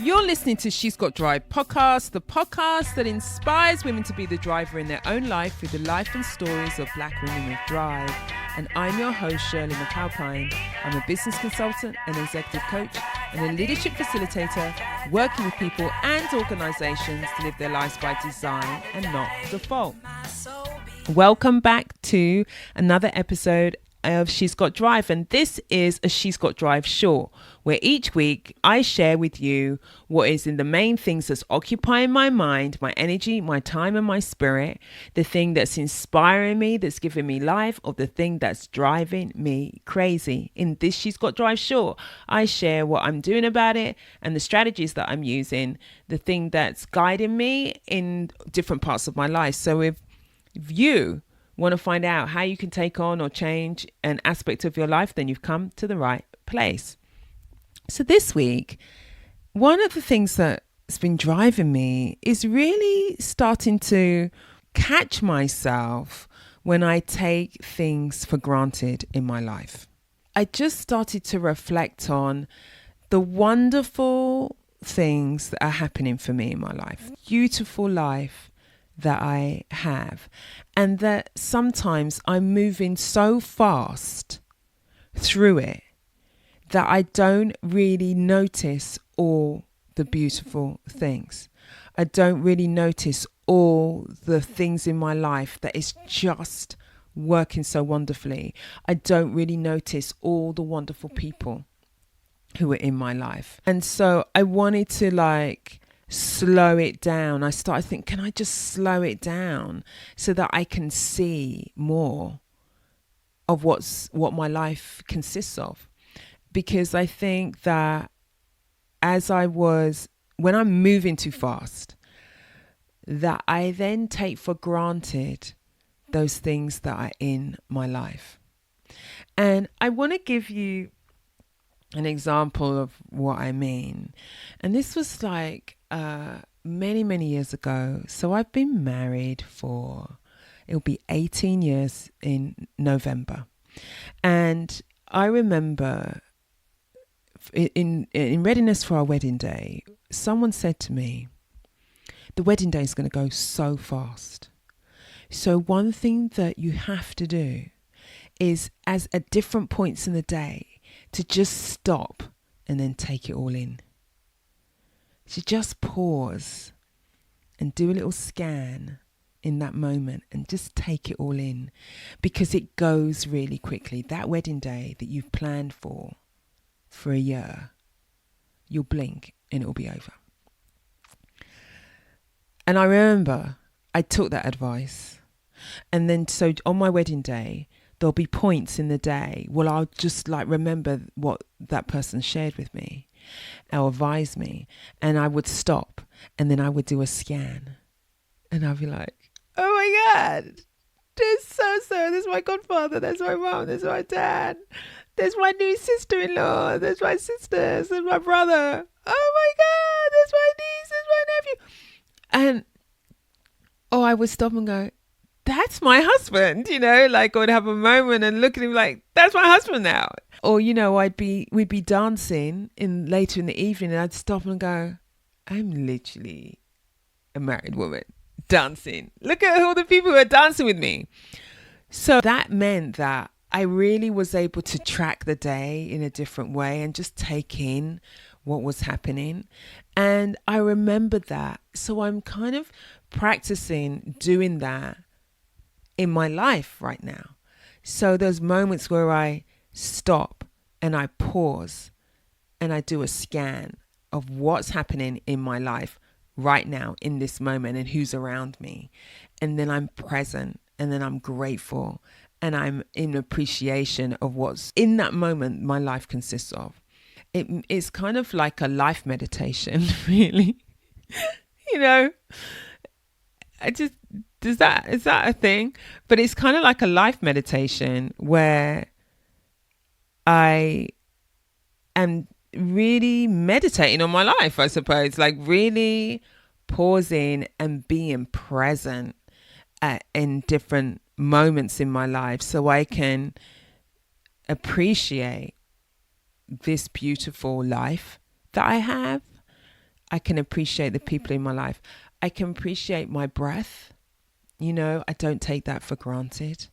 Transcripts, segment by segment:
You're listening to She's Got Drive podcast, the podcast that inspires women to be the driver in their own life through the life and stories of Black women with drive. And I'm your host, Shirley McAlpine. I'm a business consultant, an executive coach, and a leadership facilitator, working with people and organizations to live their lives by design and not default. Welcome back to another episode of She's Got Drive, and this is a She's Got Drive show where each week I share with you what is in the main things that's occupying my mind, my energy, my time and my spirit, the thing that's inspiring me, that's giving me life, or the thing that's driving me crazy. In this She's Got Drive show, I share what I'm doing about it and the strategies that I'm using, the thing that's guiding me in different parts of my life. So if you want to find out how you can take on or change an aspect of your life, then you've come to the right place. So this week, one of the things that's been driving me is really starting to catch myself when I take things for granted in my life. I just started to reflect on the wonderful things that are happening for me in my life. Beautiful life that I have, and that sometimes I'm moving so fast through it that I don't really notice all the beautiful things. I don't really notice all the things in my life that is just working so wonderfully. I don't really notice all the wonderful people who are in my life. And so I wanted to slow it down. I started thinking, can I just slow it down so that I can see more of what my life consists of? Because I think that when I'm moving too fast, that I then take for granted those things that are in my life. And I want to give you an example of what I mean. And this was many, many years ago. So I've been married it'll be 18 years in November. And I remember in readiness for our wedding day, someone said to me, the wedding day is going to go so fast. So one thing that you have to do is, as at different points in the day, to just stop and then take it all in. To just pause and do a little scan in that moment and just take it all in, because it goes really quickly. That wedding day that you've planned for a year, you'll blink and it'll be over. And I remember I took that advice, and then so on my wedding day, there'll be points in the day where I'll just remember what that person shared with me or advised me, and I would stop and then I would do a scan and I'd be like, oh my God, there's so-so, there's my godfather, there's my mom, there's my dad, there's my new sister-in-law, there's my sisters, there's my brother, oh my God, there's my niece, there's my nephew. And I would stop and go, that's my husband, I would have a moment and look at him like, that's my husband now. Or, we'd be dancing later in the evening, and I'd stop and go, I'm literally a married woman dancing. Look at all the people who are dancing with me. So that meant that I really was able to track the day in a different way and just take in what was happening. And I remembered that. So I'm kind of practicing doing that in my life right now. So there's moments where I stop and I pause and I do a scan of what's happening in my life right now in this moment and who's around me. And then I'm present, and then I'm grateful, and I'm in appreciation of what's in that moment my life consists of. It's kind of like a life meditation, really. Is that a thing? But it's kind of like a life meditation where I am really meditating on my life, I suppose, really pausing and being present in different moments in my life so I can appreciate this beautiful life that I have I can appreciate the people in my life. I can appreciate my breath. You know, I don't take that for granted.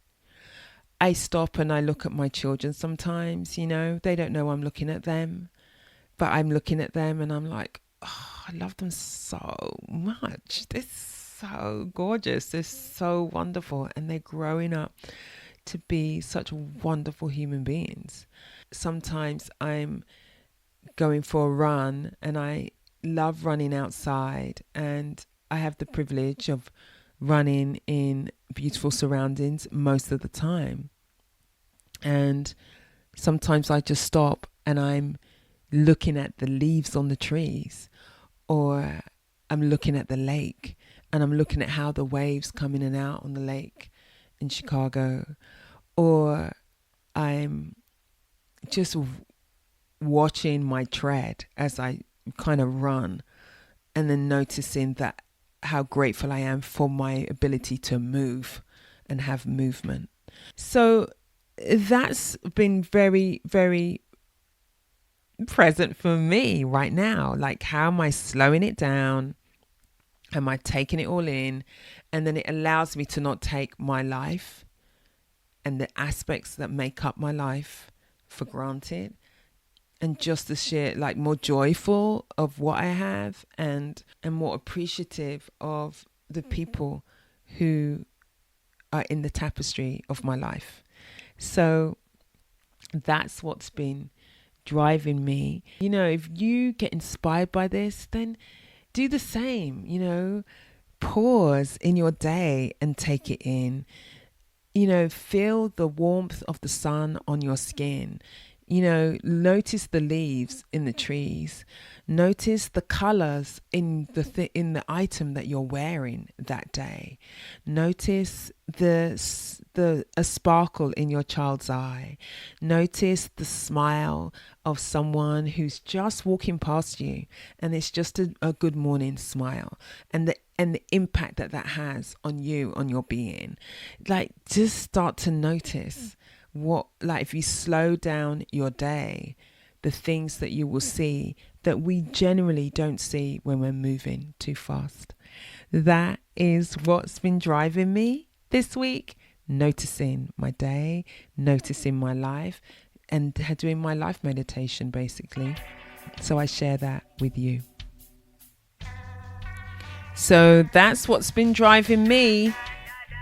I stop and I look at my children sometimes, you know, they don't know I'm looking at them, but I'm looking at them and I'm like, oh, I love them so much. They're so gorgeous. They're so wonderful. And they're growing up to be such wonderful human beings. Sometimes I'm going for a run and I love running outside, and I have the privilege of running in beautiful surroundings most of the time. And sometimes I just stop and I'm looking at the leaves on the trees, or I'm looking at the lake and I'm looking at how the waves come in and out on the lake in Chicago, or I'm just watching my tread as I kind of run, and then noticing that how grateful I am for my ability to move and have movement. So that's been very, very present for me right now. Like, how am I slowing it down? Am I taking it all in? And then it allows me to not take my life and the aspects that make up my life for granted, and just the sheer, like, more joyful of what I have, and more appreciative of the people who are in the tapestry of my life. So that's what's been driving me. You know, if you get inspired by this, then do the same. You know, pause in your day and take it in. You know, feel the warmth of the sun on your skin. You know, notice the leaves in the trees. Notice the colors in the item that you're wearing that day. Notice a sparkle in your child's eye. Notice the smile of someone who's just walking past you, and it's just a good morning smile, and the impact that has on you, on your being. Like, just start to notice what, like, if you slow down your day, the things that you will see that we generally don't see when we're moving too fast. That is what's been driving me this week. Noticing my day, noticing my life, and doing my life meditation, basically. So I share that with you. So that's what's been driving me.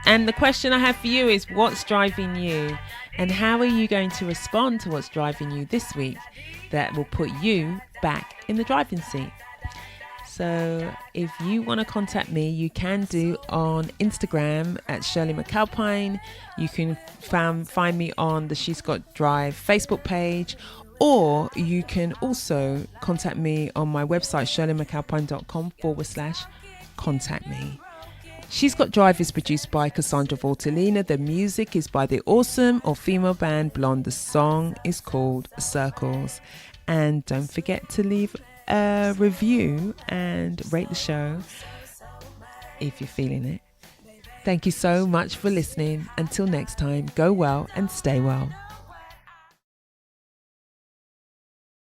And the question I have for you is, what's driving you? And how are you going to respond to what's driving you this week that will put you back in the driving seat? So if you want to contact me, you can do on Instagram at Shirley McAlpine. You can find me on the She's Got Drive Facebook page, or you can also contact me on my website, shirleymcalpine.com/contact me. She's Got Drive is produced by Cassandra Vortolina. The music is by the awesome or female band Blonde. The song is called Circles. And don't forget to leave a review and rate the show if you're feeling it. Thank you so much for listening. Until next time, go well and stay well.